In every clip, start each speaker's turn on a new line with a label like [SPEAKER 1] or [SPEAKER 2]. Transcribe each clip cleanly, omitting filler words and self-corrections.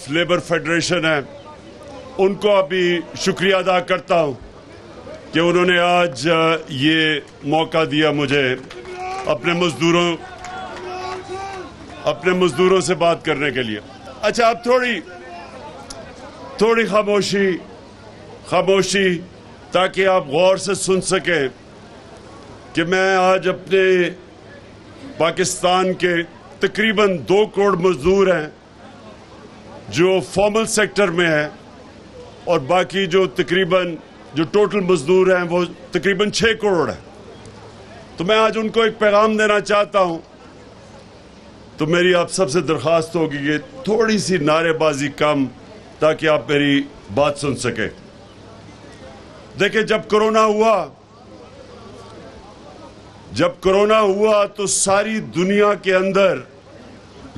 [SPEAKER 1] Of labour federation है, उनको अभी शुक्रिया अदा करता हूं कि उन्होंने आज ये मौका दिया मुझे अपने मजदूरों से बात करने के लिए। अच्छा, अब थोड़ी खामोशी ताकि आप गौर से सुन सकें कि मैं आज अपने पाकिस्तान के तकरीबन 2 करोड़ मजदूर हैं जो फॉर्मल सेक्टर में हैं और बाकी जो टोटल मजदूर हैं वो तकरीबन 6 करोड़ हैं। तो मैं आज उनको एक पैगाम देना चाहता हूं। तो मेरी आप सबसे दरख्वास्त होगी कि थोड़ी सी नारेबाजी कम, ताकि आप मेरी बात सुन सके। देखिए, जब कोरोना हुआ तो सारी दुनिया के अंदर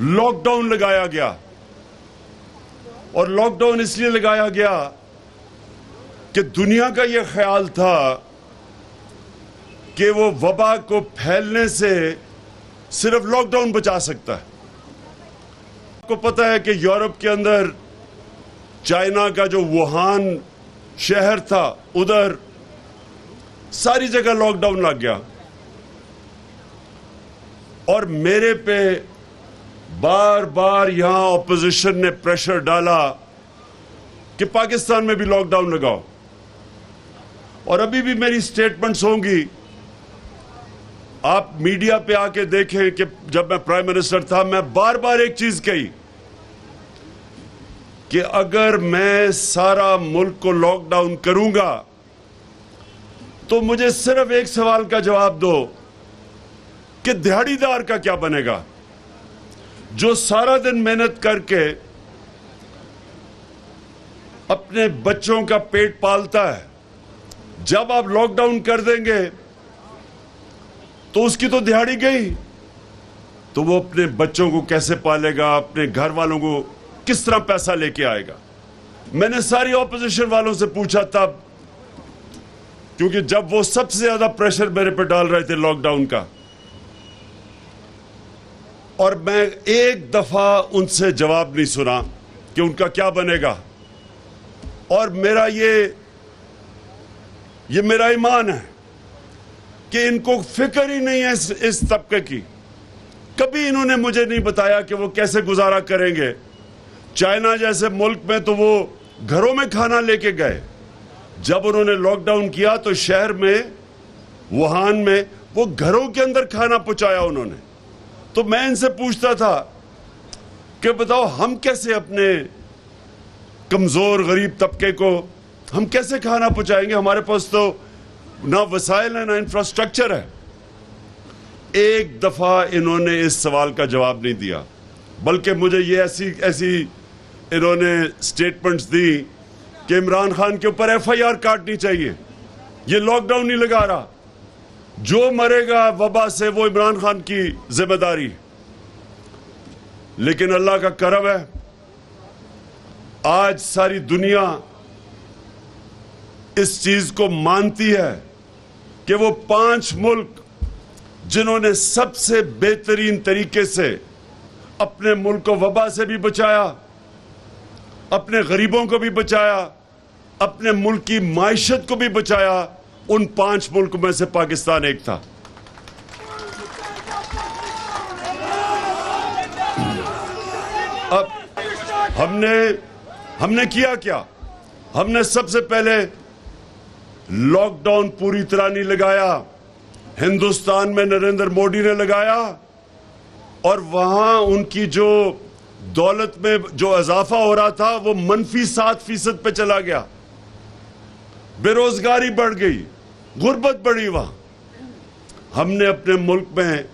[SPEAKER 1] लॉकडाउन लगाया गया, और लॉकडाउन इसलिए लगाया गया कि दुनिया का यह ख्याल था कि वो वबा को फैलने से सिर्फ लॉकडाउन बचा सकता है। आपको पता है कि यूरोप के अंदर चाइना का जो वुहान शहर था, उधर सारी जगह लॉकडाउन लग गया, और मेरे पे बार बार यहां ऑपोजिशन ने प्रेशर डाला कि पाकिस्तान में भी लॉकडाउन लगाओ। और अभी भी मेरी स्टेटमेंट्स होंगी, आप मीडिया पे आके देखें कि जब मैं प्राइम मिनिस्टर था, मैं बार बार एक चीज कही कि अगर मैं सारा मुल्क को लॉकडाउन करूंगा तो मुझे सिर्फ एक सवाल का जवाब दो कि दिहाड़ीदार का क्या बनेगा, जो सारा दिन मेहनत करके अपने बच्चों का पेट पालता है। जब आप लॉकडाउन कर देंगे तो उसकी तो दिहाड़ी गई, तो वो अपने बच्चों को कैसे पालेगा, अपने घर वालों को किस तरह पैसा लेके आएगा। मैंने सारी ऑपोजिशन वालों से पूछा तब, क्योंकि जब वो सबसे ज्यादा प्रेशर मेरे पे डाल रहे थे लॉकडाउन का, और मैं एक दफा उनसे जवाब नहीं सुना कि उनका क्या बनेगा। और मेरा ये मेरा ईमान है कि इनको फिक्र ही नहीं है इस तबके की। कभी इन्होंने मुझे नहीं बताया कि वो कैसे गुजारा करेंगे। चाइना जैसे मुल्क में तो वो घरों में खाना लेके गए। जब उन्होंने लॉकडाउन किया तो शहर में, वुहान में, वो घरों के अंदर खाना पहुंचाया उन्होंने। तो मैं इनसे पूछता था कि बताओ, हम कैसे अपने कमजोर गरीब तबके को हम कैसे खाना पहुंचाएंगे? हमारे पास तो ना वसाइल है, ना इंफ्रास्ट्रक्चर है। एक दफा इन्होंने इस सवाल का जवाब नहीं दिया, बल्कि मुझे ये ऐसी इन्होंने स्टेटमेंट्स दी कि इमरान खान के ऊपर FIR काटनी चाहिए, ये लॉकडाउन नहीं लगा रहा, जो मरेगा वबा से वो इमरान खान की जिम्मेदारी। लेकिन अल्लाह का करम है, आज सारी दुनिया इस चीज को मानती है कि वो 5 मुल्क जिन्होंने सबसे बेहतरीन तरीके से अपने मुल्क को वबा से भी बचाया, अपने गरीबों को भी बचाया, अपने मुल्क की माइशत को भी बचाया, उन 5 मुल्क में से पाकिस्तान एक था। अब हमने किया क्या? हमने सबसे पहले लॉकडाउन पूरी तरह नहीं लगाया, हिंदुस्तान में नरेंद्र मोदी ने लगाया, और वहां उनकी जो दौलत में जो इजाफा हो रहा था वो -7% पे चला गया। बेरोजगारी बढ़ गई, गुर्बत बढ़ी वहां। हमने अपने मुल्क में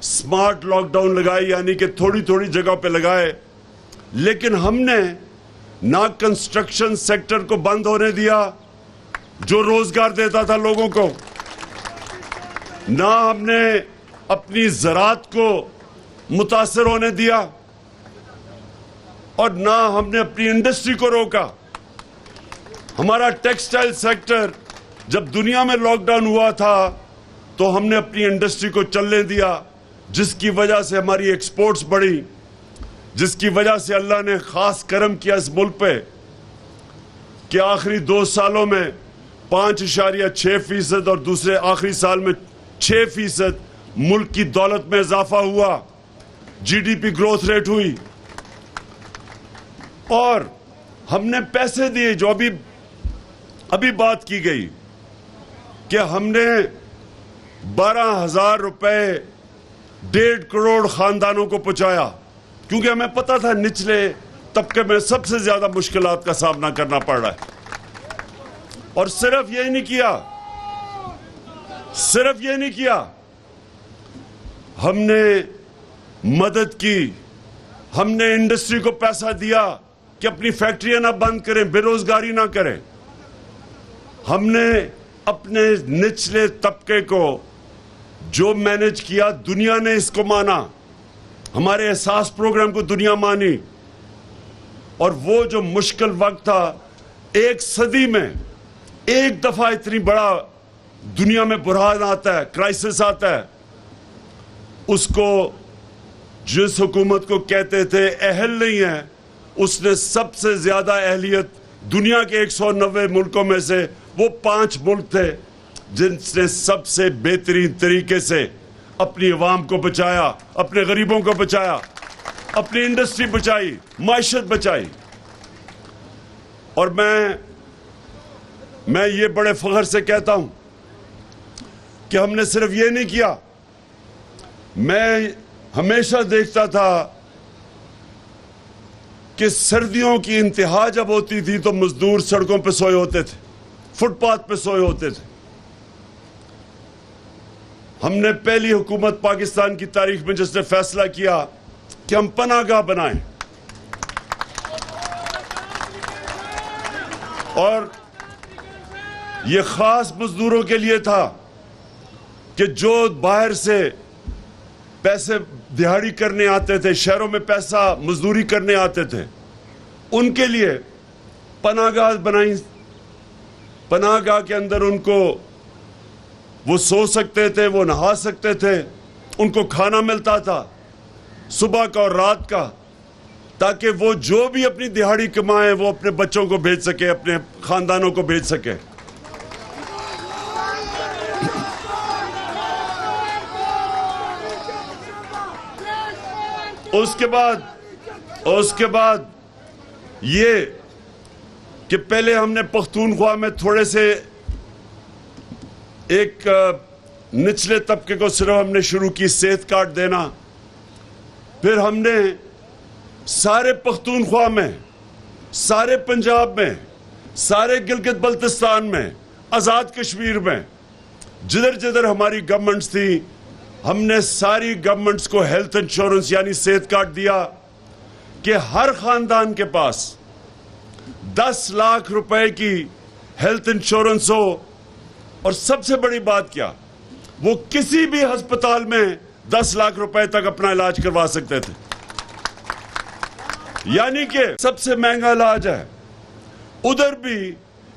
[SPEAKER 1] स्मार्ट लॉकडाउन लगाई, यानी कि थोड़ी थोड़ी जगह पे लगाए, लेकिन हमने ना कंस्ट्रक्शन सेक्टर को बंद होने दिया जो रोजगार देता था लोगों को, ना हमने अपनी ज़राअत को मुतासर होने दिया, और ना हमने अपनी इंडस्ट्री को रोका। हमारा टेक्सटाइल सेक्टर, जब दुनिया में लॉकडाउन हुआ था तो हमने अपनी इंडस्ट्री को चलने दिया, जिसकी वजह से हमारी एक्सपोर्ट्स बढ़ी। जिसकी वजह से अल्लाह ने खास करम किया इस मुल्क पे कि आखिरी 2 सालों में 5.6% और दूसरे आखिरी साल में 6% मुल्क की दौलत में इजाफा हुआ, जीडीपी ग्रोथ रेट हुई। और हमने पैसे दिए, जो अभी बात की गई कि हमने 12,000 रुपए 1.5 करोड़ खानदानों को पहुंचाया, क्योंकि हमें पता था निचले तबके में सबसे ज्यादा मुश्किलात का सामना करना पड़ रहा है। और सिर्फ यही नहीं किया, हमने मदद की, हमने इंडस्ट्री को पैसा दिया कि अपनी फैक्ट्रियां ना बंद करें, बेरोजगारी ना करें। हमने अपने निचले तबके को जो मैनेज किया, दुनिया ने इसको माना, हमारे एहसास प्रोग्राम को दुनिया मानी। और वो जो मुश्किल वक्त था, 1 सदी में एक दफा इतनी बड़ा दुनिया में बुरहान आता है, क्राइसिस आता है, उसको जिस हुकूमत को कहते थे अहल नहीं है, उसने सबसे ज्यादा अहलियत दुनिया के 190 मुल्कों में से वो 5 मुल्क थे जिनसे सबसे बेहतरीन तरीके से अपनी अवाम को बचाया, अपने गरीबों को बचाया, अपनी इंडस्ट्री बचाई, माइशत बचाई। और मैं ये बड़े फख्र से कहता हूं कि हमने सिर्फ ये नहीं किया। मैं हमेशा देखता था कि सर्दियों की इंतहा जब होती थी तो मजदूर सड़कों पे सोए होते थे, फुटपाथ पे सोए होते थे। हमने पहली हुकूमत पाकिस्तान की तारीख में जिसने फैसला किया कि हम पनाहगाह बनाएं, और यह खास मजदूरों के लिए था कि जो बाहर से पैसे दिहाड़ी करने आते थे, शहरों में पैसा मजदूरी करने आते थे, उनके लिए पनाहगाह बनाई। पनाहगाह के अंदर उनको वो सो सकते थे, वो नहा सकते थे, उनको खाना मिलता था सुबह का और रात का, ताकि वो जो भी अपनी दिहाड़ी कमाए वो अपने बच्चों को भेज सके, अपने खानदानों को भेज सके। उसके बाद ये कि पहले हमने पख्तूनख्वा में थोड़े से एक निचले तबके को सिर्फ हमने शुरू की सेहत कार्ड देना, फिर हमने सारे पख्तूनख्वा में, सारे पंजाब में, सारे गिलगित बल्तिस्तान में, आज़ाद कश्मीर में, जिधर जिधर हमारी गवर्नमेंट्स थी, हमने सारी गवर्नमेंट्स को हेल्थ इंश्योरेंस यानी सेहत कार्ड दिया कि हर खानदान के पास 10 लाख रुपए की हेल्थ इंश्योरेंस हो। और सबसे बड़ी बात क्या, वो किसी भी अस्पताल में 10 लाख रुपए तक अपना इलाज करवा सकते थे, यानी कि सबसे महंगा इलाज है। उधर भी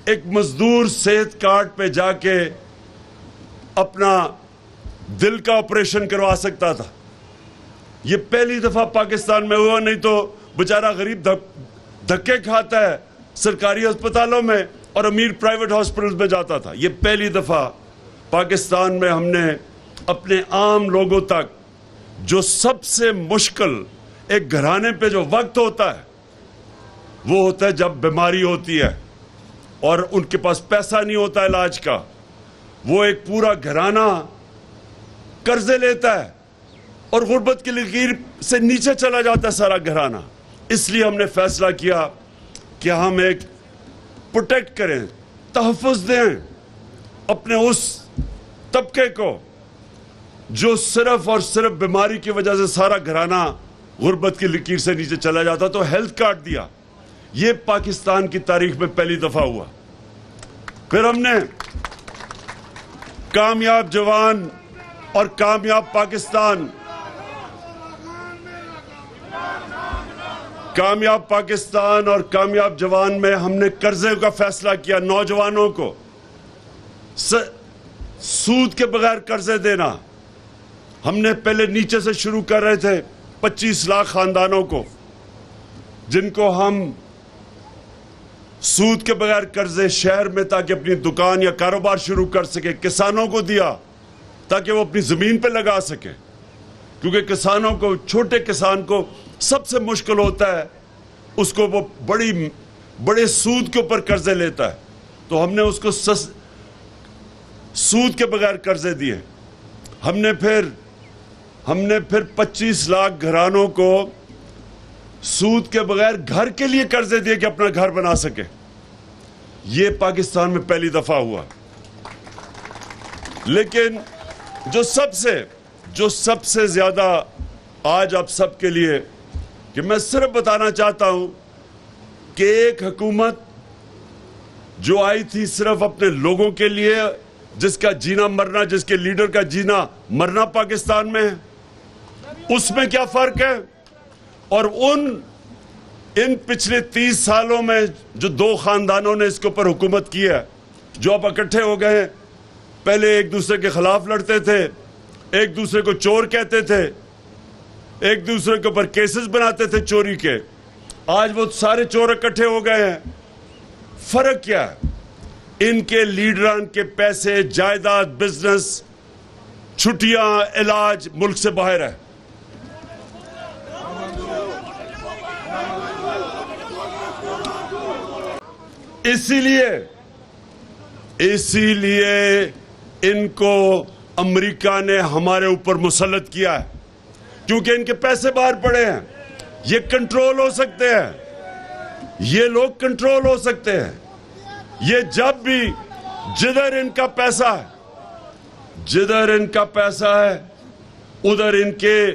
[SPEAKER 1] एक मजदूर सेहत कार्ड पे जाके अपना दिल का ऑपरेशन करवा सकता था। ये पहली दफा पाकिस्तान में हुआ, नहीं तो बेचारा गरीब धक्के खाता है सरकारी अस्पतालों में और अमीर प्राइवेट हॉस्पिटल्स में जाता था। ये पहली दफा पाकिस्तान में हमने अपने आम लोगों तक, जो सबसे मुश्किल एक घराने पे जो वक्त होता है वो होता है जब बीमारी होती है और उनके पास पैसा नहीं होता इलाज का, वो एक पूरा घराना कर्जे लेता है और गुर्बत की लकीर से नीचे चला जाता है सारा घराना। इसलिए हमने फैसला किया कि हम एक प्रोटेक्ट करें, तहफ़्फ़ुज़ दें अपने उस तबके को जो सिर्फ और सिर्फ बीमारी की वजह से सारा घराना गुर्बत की लकीर से नीचे चला जाता। तो हेल्थ कार्ड दिया। ये पाकिस्तान की तारीख में पहली दफा हुआ। फिर हमने कामयाब जवान और कामयाब पाकिस्तान, कामयाब पाकिस्तान और कामयाब जवान में हमने कर्जे का फैसला किया। नौजवानों को सूद के बगैर कर्जे देना। हमने पहले नीचे से शुरू कर रहे थे, 25 लाख खानदानों को जिनको हम सूद के बगैर कर्जे शहर में ताकि अपनी दुकान या कारोबार शुरू कर सके, किसानों को दिया ताकि वो अपनी जमीन पे लगा सके, क्योंकि किसानों को, छोटे किसान को सबसे मुश्किल होता है, उसको वो बड़े सूद के ऊपर कर्जे लेता है। तो हमने उसको सूद के बगैर कर्जे दिए। हमने फिर 25 लाख घरानों को सूद के बगैर घर के लिए कर्जे दिए कि अपना घर बना सके। ये पाकिस्तान में पहली दफा हुआ। लेकिन जो सबसे ज्यादा आज आप सबके लिए कि मैं सिर्फ बताना चाहता हूं कि एक हुकूमत जो आई थी सिर्फ अपने लोगों के लिए, जिसका जीना मरना, जिसके लीडर का जीना मरना पाकिस्तान में है, उसमें क्या फर्क है? और इन पिछले 30 सालों में जो दो खानदानों ने इसके ऊपर हुकूमत की है, जो अब इकट्ठे हो गए हैं, पहले एक दूसरे के खिलाफ लड़ते थे, एक दूसरे को चोर कहते थे, एक दूसरे के ऊपर केसेस बनाते थे चोरी के, आज वो सारे चोर इकट्ठे हो गए हैं। फर्क क्या है? इनके लीडरान के पैसे, जायदाद, बिजनेस, छुट्टियां, इलाज मुल्क से बाहर है। इसीलिए इनको अमेरिका ने हमारे ऊपर मुसल्लत किया है, क्योंकि इनके पैसे बाहर पड़े हैं। ये कंट्रोल हो सकते हैं, ये लोग कंट्रोल हो सकते हैं। ये जब भी जिधर इनका पैसा है उधर इनके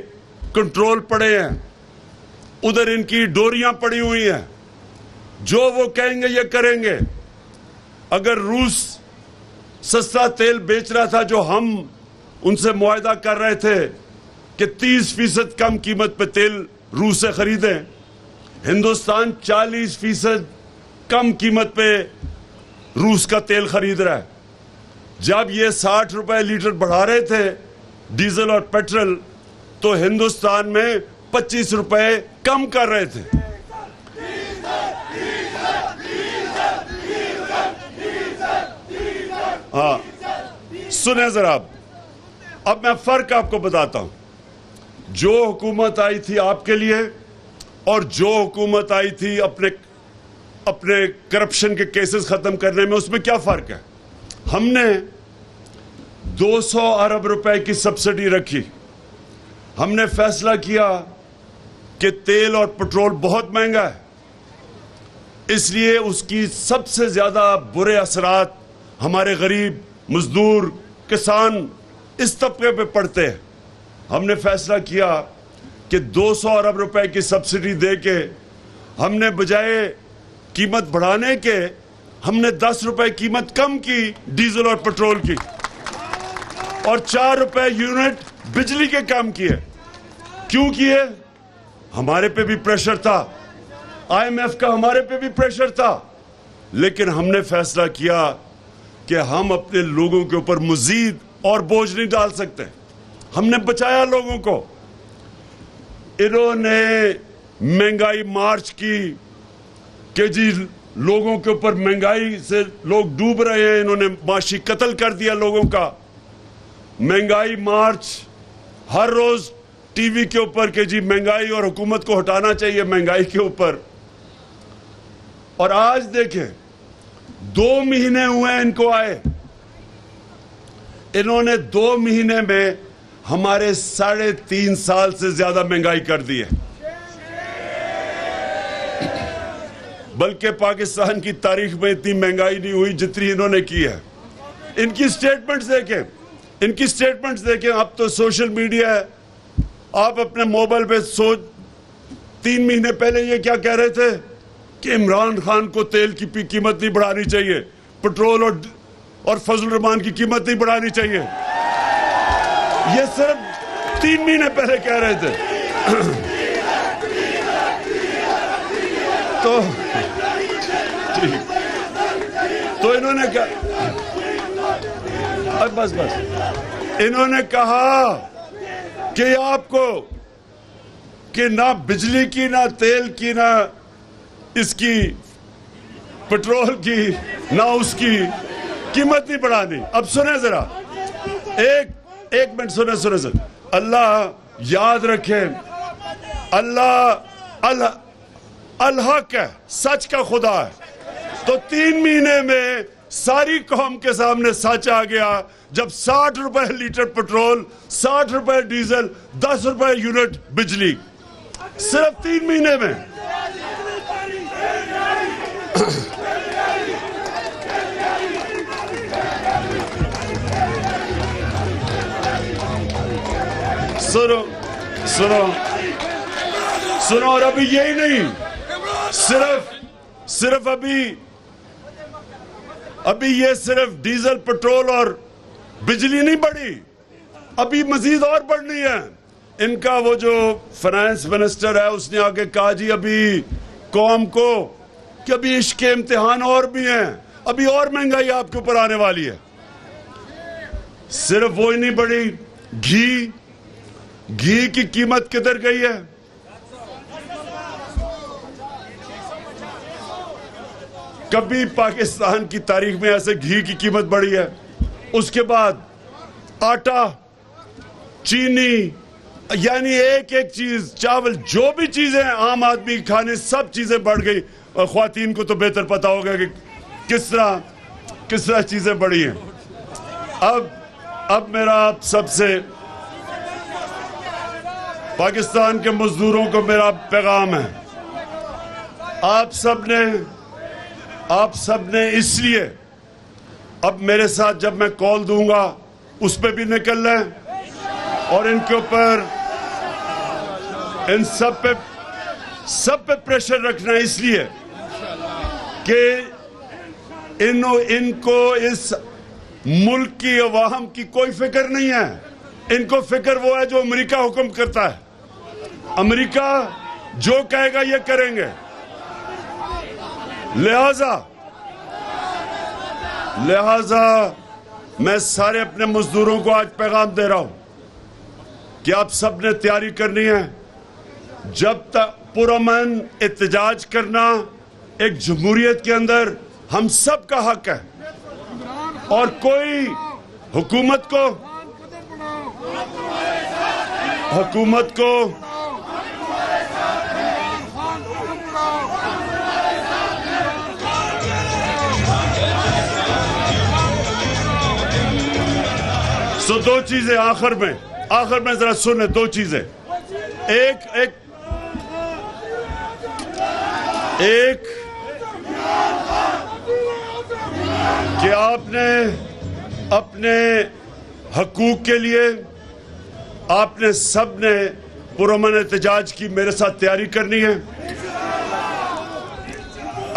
[SPEAKER 1] कंट्रोल पड़े हैं, उधर इनकी डोरियां पड़ी हुई हैं। जो वो कहेंगे ये करेंगे। अगर रूस सस्ता तेल बेच रहा था, जो हम उनसे मुआहदा कर रहे थे कि 30% कम कीमत पे तेल रूस से खरीदें, हिंदुस्तान 40% कम कीमत पे रूस का तेल खरीद रहा है। जब ये 60 रुपए लीटर बढ़ा रहे थे डीजल और पेट्रोल, तो हिंदुस्तान में 25 रुपए कम कर रहे थे। हाँ, सुने जरा, अब मैं फर्क आपको बताता हूं। जो हुकूमत आई थी आपके लिए और जो हुकूमत आई थी अपने करप्शन के केसेस खत्म करने में, उसमें क्या फर्क है? हमने 200 अरब रुपए की सब्सिडी रखी। हमने फैसला किया कि तेल और पेट्रोल बहुत महंगा है, इसलिए उसकी सबसे ज्यादा बुरे असरात हमारे गरीब, मजदूर, किसान, इस तबके पे पड़ते हैं। हमने फैसला किया कि 200 अरब रुपए की सब्सिडी देके हमने बजाय कीमत बढ़ाने के, हमने 10 रुपए कीमत कम की डीजल और पेट्रोल की, और 4 रुपए यूनिट बिजली के कम किए। क्यों किए? हमारे पे भी प्रेशर था, IMF का हमारे पे भी प्रेशर था, लेकिन हमने फैसला किया कि हम अपने लोगों के ऊपर मजीद और बोझ नहीं डाल सकते। हमने बचाया लोगों को। इन्होंने महंगाई मार्च की कि जी लोगों के ऊपर महंगाई से लोग डूब रहे हैं, इन्होंने माशी कत्ल कर दिया लोगों का। महंगाई मार्च हर रोज टीवी के ऊपर कि जी महंगाई और हुकूमत को हटाना चाहिए महंगाई के ऊपर। और आज देखें, 2 महीने हुए इनको आए, इन्होंने 2 महीने में हमारे 3.5 साल से ज्यादा महंगाई कर दी है। बल्कि पाकिस्तान की तारीख में इतनी महंगाई नहीं हुई जितनी इन्होंने की है। इनकी स्टेटमेंट्स देखें, अब तो सोशल मीडिया है, आप अपने मोबाइल पे 3 महीने पहले ये क्या कह रहे थे कि इमरान खान को तेल की कीमत नहीं बढ़ानी चाहिए, पेट्रोल और फजल रहमान की कीमत नहीं बढ़ानी चाहिए। ये सिर्फ 3 महीने पहले कह रहे थे। तो इन्होंने कहा, बस इन्होंने कहा कि आपको कि ना बिजली की, ना तेल की, ना इसकी पेट्रोल की ना उसकी कीमत नहीं बढ़ानी। अब सुने जरा, एक मिनट सुने सर। अल्लाह याद रखे, अल्लाह अल-हक है, सच का खुदा है। तो 3 महीने में सारी कौम के सामने सच आ गया जब 60 रुपए लीटर पेट्रोल, 60 रुपए डीजल, 10 रुपए यूनिट बिजली, सिर्फ 3 महीने में। सुनो सुनो सुनो, और अभी यही नहीं, सिर्फ अभी ये सिर्फ डीजल, पेट्रोल और बिजली नहीं बढ़ी, अभी मजीद और बढ़नी है। इनका वो जो फाइनेंस मिनिस्टर है उसने आगे कहा जी अभी कौम को कि अभी इसके इम्तिहान और भी हैं, अभी और महंगाई आपके ऊपर आने वाली है। सिर्फ वो ही नहीं बढ़ी, घी की कीमत किधर गई है? कभी पाकिस्तान की तारीख में ऐसे घी की कीमत बढ़ी है? उसके बाद आटा, चीनी, यानी एक एक चीज, चावल, जो भी चीजें आम आदमी खाने, सब चीजें बढ़ गई। और ख्वातीन को तो बेहतर पता होगा कि किस तरह चीजें बढ़ी हैं। अब मेरा आप सबसे, पाकिस्तान के मजदूरों को मेरा पैगाम है, आप सबने इसलिए अब मेरे साथ जब मैं कॉल दूंगा उस पे भी निकलना है और इनके ऊपर, इन सब पे प्रेशर रखना है, इसलिए कि इनको इस मुल्क की अवाम की कोई फिक्र नहीं है। इनको फिक्र वो है जो अमेरिका हुक्म करता है। अमेरिका जो कहेगा ये करेंगे। लिहाजा मैं सारे अपने मजदूरों को आज पैगाम दे रहा हूं कि आप सब ने तैयारी करनी है। जब तक पुरअमन एहतजाज करना एक जमहूरियत के अंदर हम सब का हक है, और कोई हुकूमत को तो दो चीजें आखिर में जरा सुने, दो चीजें। एक कि आपने अपने हकूक के लिए आपने सब ने पुरअमन एहतजाज की मेरे साथ तैयारी करनी है।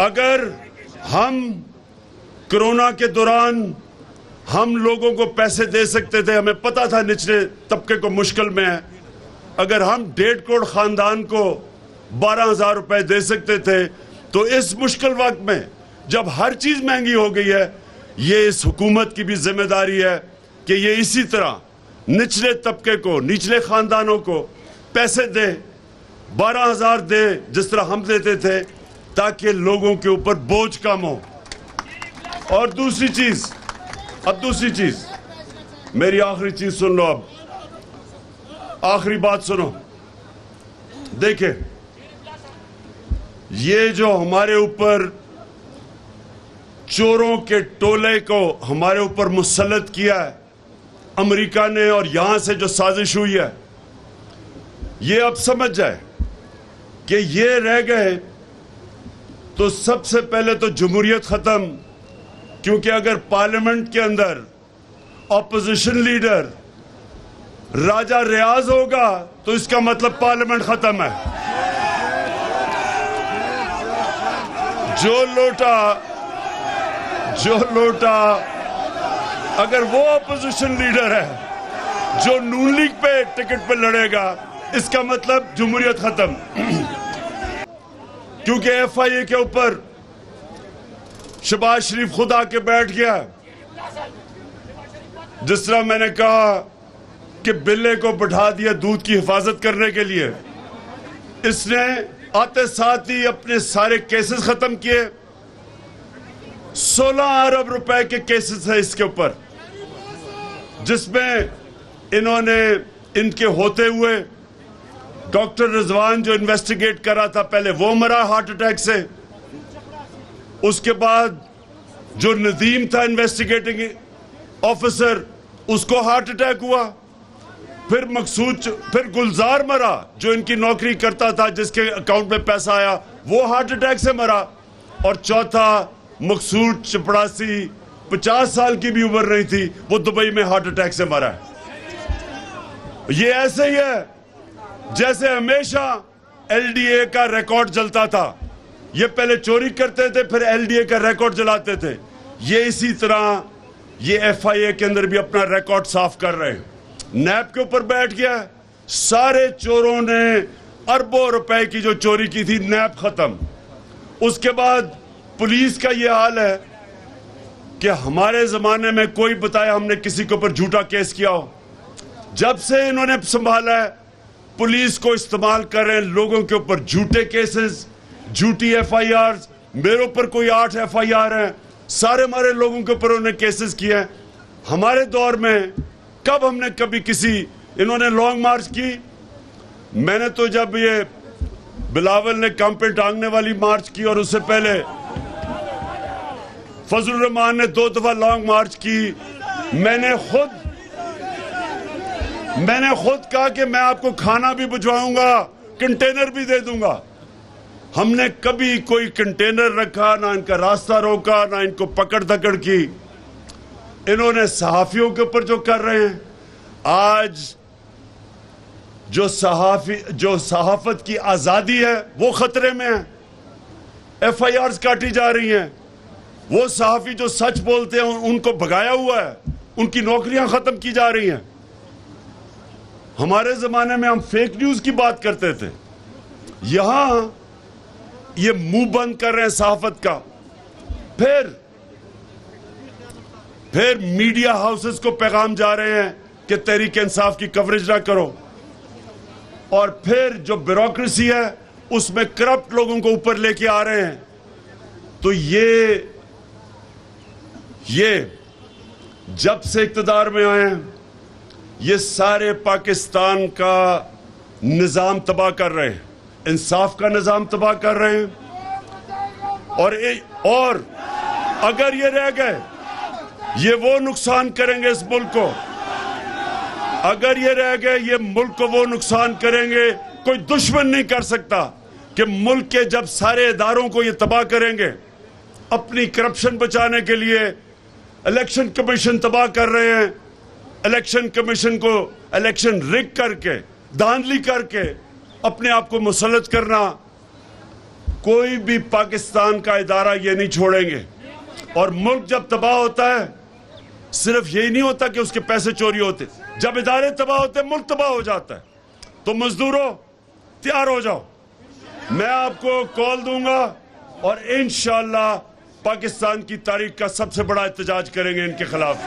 [SPEAKER 1] अगर हम कोरोना के दौरान हम लोगों को पैसे दे सकते थे, हमें पता था निचले तबके को मुश्किल में है, अगर हम 1.5 करोड़ खानदान को 12,000 रुपए दे सकते थे, तो इस मुश्किल वक्त में जब हर चीज महंगी हो गई है, ये इस हुकूमत की भी जिम्मेदारी है कि ये इसी तरह निचले तबके को, निचले खानदानों को पैसे दे, 12,000 दे जिस तरह हम देते थे, ताकि लोगों के ऊपर बोझ कम हो। और दूसरी चीज, मेरी आखिरी चीज सुन लो, अब आखिरी बात सुनो। देखे, ये जो हमारे ऊपर चोरों के टोले को हमारे ऊपर मुसल्लत किया है अमेरिका ने, और यहां से जो साजिश हुई है, ये अब समझ जाए कि ये रह गए तो सबसे पहले तो जमहूरियत खत्म, क्योंकि अगर पार्लियामेंट के अंदर ऑपोजिशन लीडर राजा रियाज होगा तो इसका मतलब पार्लियामेंट खत्म है। जो लोटा अगर वो ऑपोजिशन लीडर है जो नून लीग पे टिकट पे लड़ेगा, इसका मतलब जमहूरियत खत्म। क्योंकि FIA के ऊपर शहबाज शरीफ खुद आके बैठ गया। जिस तरह मैंने कहा कि बिल्ले को बैठा दिया दूध की हिफाजत करने के लिए, इसने आते साथ ही अपने सारे केसेस खत्म किए। 16 अरब रुपए के केसेस है इसके ऊपर, जिसमें इन्होंने इनके होते हुए डॉक्टर रिजवान जो इन्वेस्टिगेट कर रहा था, पहले वो मरा हार्ट अटैक से। उसके बाद जो नदीम था इन्वेस्टिगेटिंग ऑफिसर, उसको हार्ट अटैक हुआ। फिर फिर गुलजार मरा जो इनकी नौकरी करता था, जिसके अकाउंट में पैसा आया, वो हार्ट अटैक से मरा। और चौथा मकसूद चपड़ासी, 50 साल की भी उम्र नहीं थी, वो दुबई में हार्ट अटैक से मरा है। ये ऐसे ही है जैसे हमेशा एलडीए का रिकॉर्ड जलता था। ये पहले चोरी करते थे, फिर एलडीए का रिकॉर्ड जलाते थे। ये इसी तरह ये एफआईए के अंदर भी अपना रिकॉर्ड साफ कर रहे हैं। नैब के ऊपर बैठ गया, सारे चोरों ने अरबों रुपए की जो चोरी की थी, नैब खत्म। उसके बाद पुलिस का ये हाल है कि हमारे जमाने में कोई बताया हमने किसी के ऊपर झूठा केस किया हो। जब से इन्होंने संभाला है, पुलिस को इस्तेमाल कर रहे हैं लोगों के ऊपर झूठे केसेस, झूठी एफआईआर। मेरे ऊपर कोई 8 एफआईआर है, सारे हमारे लोगों के ऊपर उन्होंने केसेस किए हैं। हमारे दौर में कब हमने कभी किसी, इन्होंने लॉन्ग मार्च की। मैंने तो जब ये बिलावल ने कम पे टांगने वाली मार्च की, और उससे पहले फजलुर रहमान ने 2 दफा लॉन्ग मार्च की, मैंने खुद कहा कि मैं आपको खाना भी भिजवाऊंगा, कंटेनर भी दे दूंगा। हमने कभी कोई कंटेनर रखा, ना इनका रास्ता रोका, ना इनको पकड़ धकड़ की। इन्होंने सहाफियों के ऊपर जो कर रहे हैं, आज जो सहाफत की आजादी है वो खतरे में है। एफआईआर काटी जा रही हैं। वो सहाफी जो सच बोलते हैं उनको भगाया हुआ है, उनकी नौकरियां खत्म की जा रही हैं। हमारे जमाने में हम फेक न्यूज की बात करते थे, यहां ये मुंह बंद कर रहे हैं सहाफत का। फिर मीडिया हाउसेस को पैगाम जा रहे हैं कि तहरीक इंसाफ की कवरेज ना करो। और फिर जो ब्यूरोक्रेसी है उसमें करप्ट लोगों को ऊपर लेके आ रहे हैं। तो ये जब से इख्तिदार में आए हैं, ये सारे पाकिस्तान का निजाम तबाह कर रहे हैं, इंसाफ का निजाम तबाह कर रहे हैं। और अगर ये रह गए, ये वो नुकसान करेंगे इस मुल्क को। अगर ये रह गए, ये मुल्क को वो नुकसान करेंगे, कोई दुश्मन नहीं कर सकता कि मुल्क के जब सारे इदारों को ये तबाह करेंगे। अपनी करप्शन बचाने के लिए इलेक्शन कमीशन तबाह कर रहे हैं। इलेक्शन कमीशन को इलेक्शन रिग करके, धांधली करके अपने आप को मुसल्लत करना, कोई भी पाकिस्तान का इदारा ये नहीं छोड़ेंगे। और मुल्क जब तबाह होता है, सिर्फ यही नहीं होता कि उसके पैसे चोरी होते, जब इदारे तबाह होते मुल्क तबाह हो जाता है। तो मजदूरों तैयार हो जाओ, मैं आपको कॉल दूंगा और इंशाअल्लाह पाकिस्तान की तारीख का सबसे बड़ा एहतजाज करेंगे इनके खिलाफ।